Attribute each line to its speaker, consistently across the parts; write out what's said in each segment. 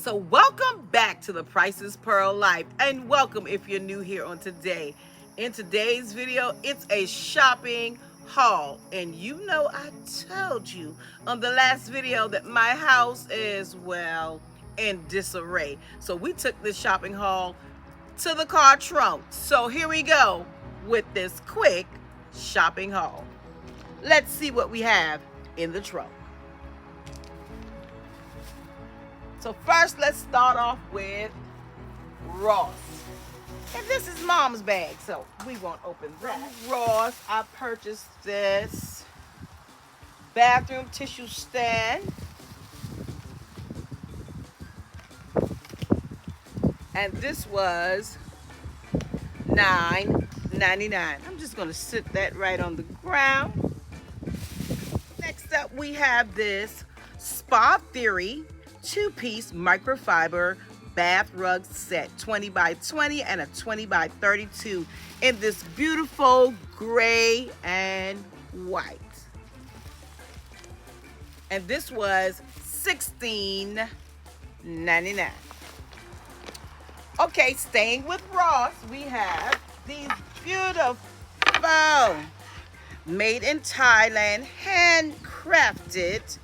Speaker 1: So welcome back to the Priceless Pearl Life, and welcome if you're new here on today. In today's video, it's a shopping haul, and you know I told you on the last video that my house is, well, in disarray. So we took this shopping haul to the car trunk. So here we go with this quick shopping haul. Let's see what we have in the trunk. So first, let's start off with Ross. And this is Mom's bag, so we won't open that. Ross, I purchased this bathroom tissue stand. And this was $9.99. I'm just going to sit that right on the ground. Next up, we have this Spa Theory 2-piece microfiber bath rug set, 20 by 20 and a 20 by 32 in this beautiful gray and white. And this was $16.99. Okay, staying with Ross, we have these beautiful made in Thailand, handcrafted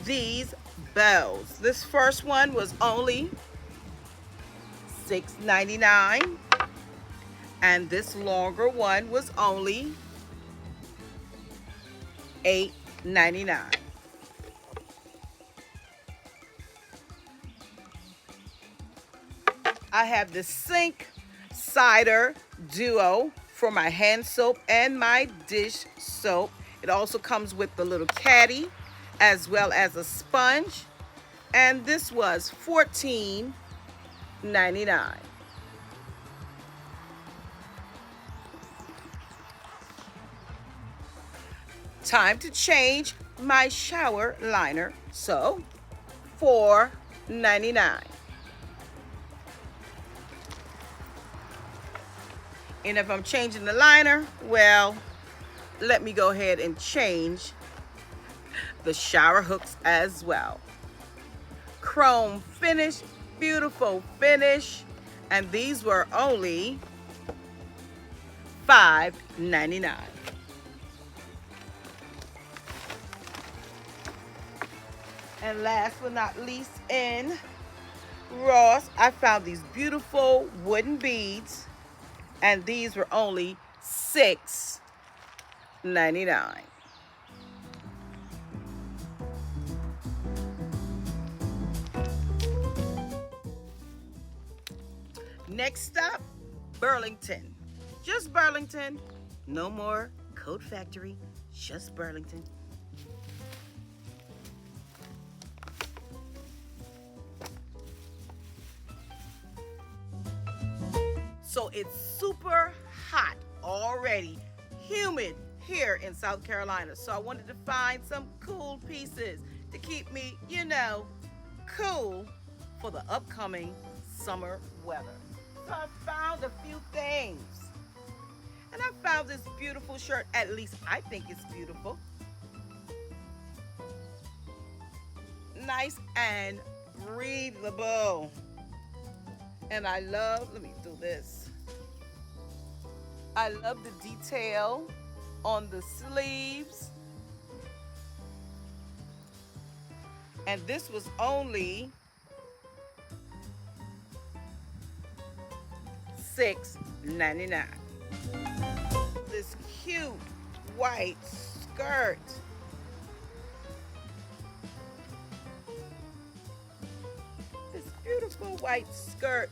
Speaker 1: these bows. This first one was only $6.99, and this longer one was only $8.99. I have the sink cider duo for my hand soap and my dish soap. It also comes with the little caddy as well as a sponge, and this was $14.99. Time to change my shower liner, so $4.99. And if I'm changing the liner, well, let me go ahead and change the shower hooks as well. Chrome finish, beautiful finish, and these were only $5.99. And last but not least, in Ross, I found these beautiful wooden beads, and these were only $6.99. Next up, Burlington. Just Burlington. No more Coat Factory, just Burlington. So it's super hot already, humid here in South Carolina. So I wanted to find some cool pieces to keep me, cool for the upcoming summer weather. So I found a few things. And I found this beautiful shirt. At least I think it's beautiful. Nice and breathable. And I love, let me do this. I love the detail on the sleeves. And this was only $6.99. This cute white skirt. This beautiful white skirt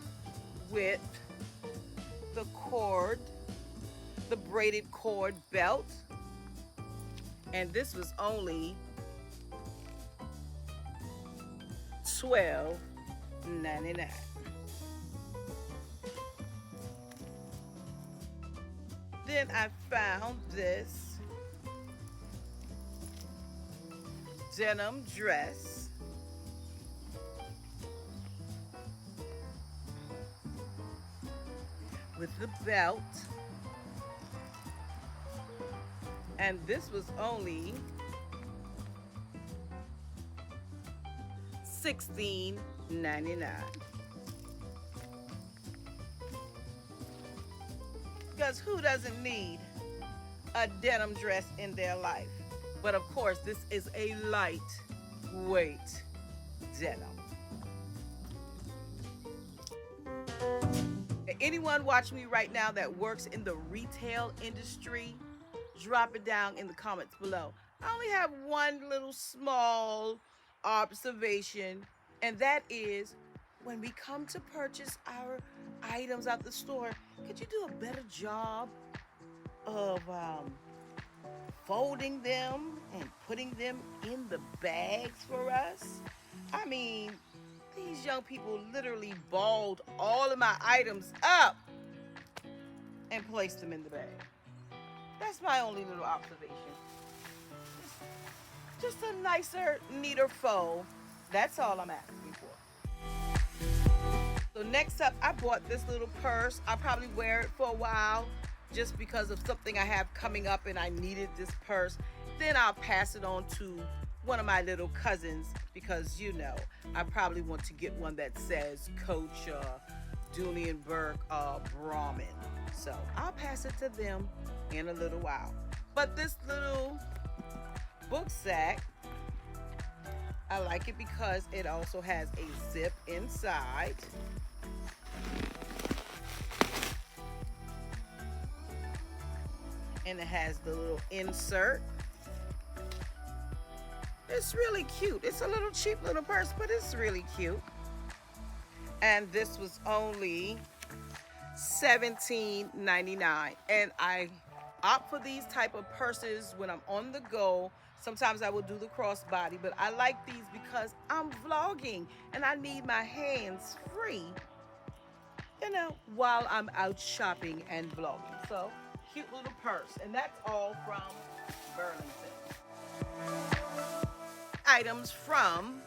Speaker 1: with the cord, the braided cord belt. And this was only $12.99. Then I found this denim dress. With the belt. And this was only $16.99. Because who doesn't need a denim dress in their life? But of course, this is a lightweight denim. Anyone watching me right now that works in the retail industry, drop it down in the comments below. I only have one little small observation, and that is when we come to purchase our items at the store, could you do a better job of folding them and putting them in the bags for us? I mean, these young people literally balled all of my items up and placed them in the bag. That's my only little observation. Just a nicer, neater fold. That's all I'm asking for. So next up, I bought this little purse. I'll probably wear it for a while just because of something I have coming up and I needed this purse. Then I'll pass it on to one of my little cousins because, you know, I probably want to get one that says Coach Dooney and Burke Brahmin. So I'll pass it to them in a little while. But this little book sack, I like it because it also has a zip inside. And it has the little insert. It's really cute. It's a little cheap little purse, but it's really cute. And this was only $17.99. And I opt for these type of purses when I'm on the go. Sometimes I will do the crossbody, but I like these because I'm vlogging and I need my hands free, you know, while I'm out shopping and vlogging. So, cute little purse. And that's all from Burlington. Items from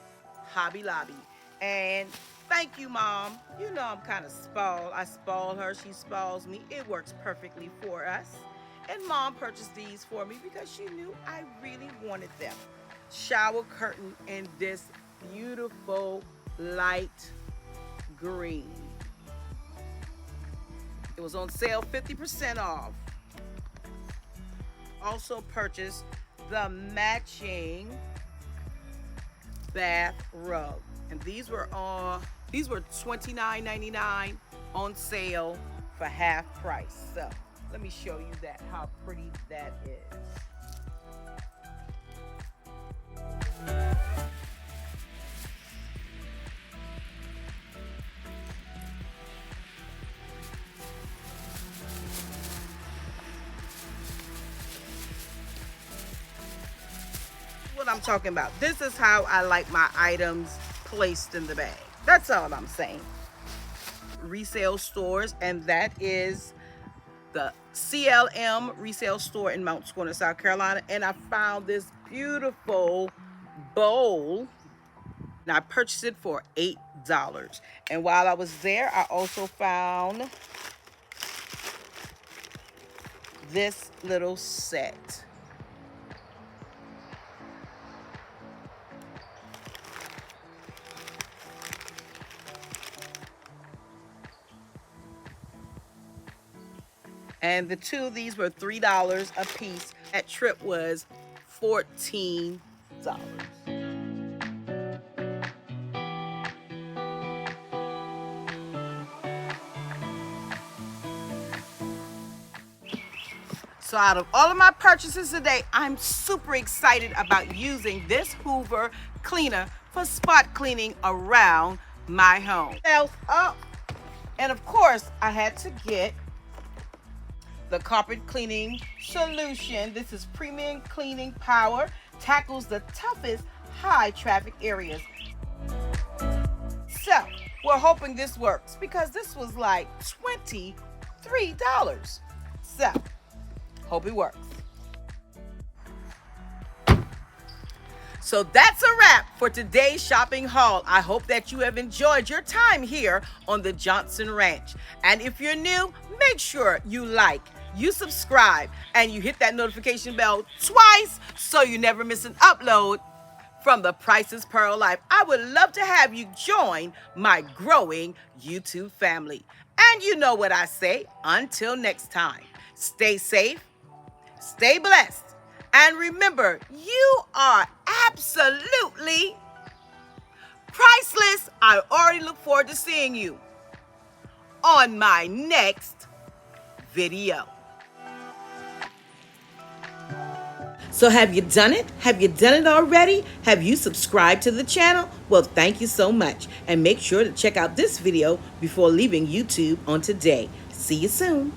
Speaker 1: Hobby Lobby. And thank you, Mom. You know I'm kind of spoiled. I spoil her, she spoils me. It works perfectly for us. And Mom purchased these for me because she knew I really wanted them. Shower curtain in this beautiful light green. It was on sale, 50% off. Also purchased the matching bath rug. And these were $29.99 on sale for half price. So let me show you that, how pretty that is. What I'm talking about. This is how I like my items placed in the bag. That's all I'm saying. Resale stores, and that is the CLM resale store in Mount Scorner, South Carolina. And I found this beautiful bowl, and I purchased it for $8. And while I was there, I also found this little set. And the two of these were $3 a piece. That trip was $14. So out of all of my purchases today, I'm super excited about using this Hoover cleaner for spot cleaning around my home. And of course, I had to get the carpet cleaning solution. This is premium cleaning power, tackles the toughest high traffic areas. So we're hoping this works because this was like $23. So hope it works. So that's a wrap for today's shopping haul. I hope that you have enjoyed your time here on the Johnson Ranch. And if you're new, make sure you like, you subscribe, and you hit that notification bell twice so you never miss an upload from the Priceless Pearl Life. I would love to have you join my growing YouTube family. And you know what I say, until next time, stay safe, stay blessed, and remember, you are absolutely priceless. I already look forward to seeing you on my next video. So have you done it? Have you done it already? Have you subscribed to the channel? Well, thank you so much. And make sure to check out this video before leaving YouTube on today. See you soon.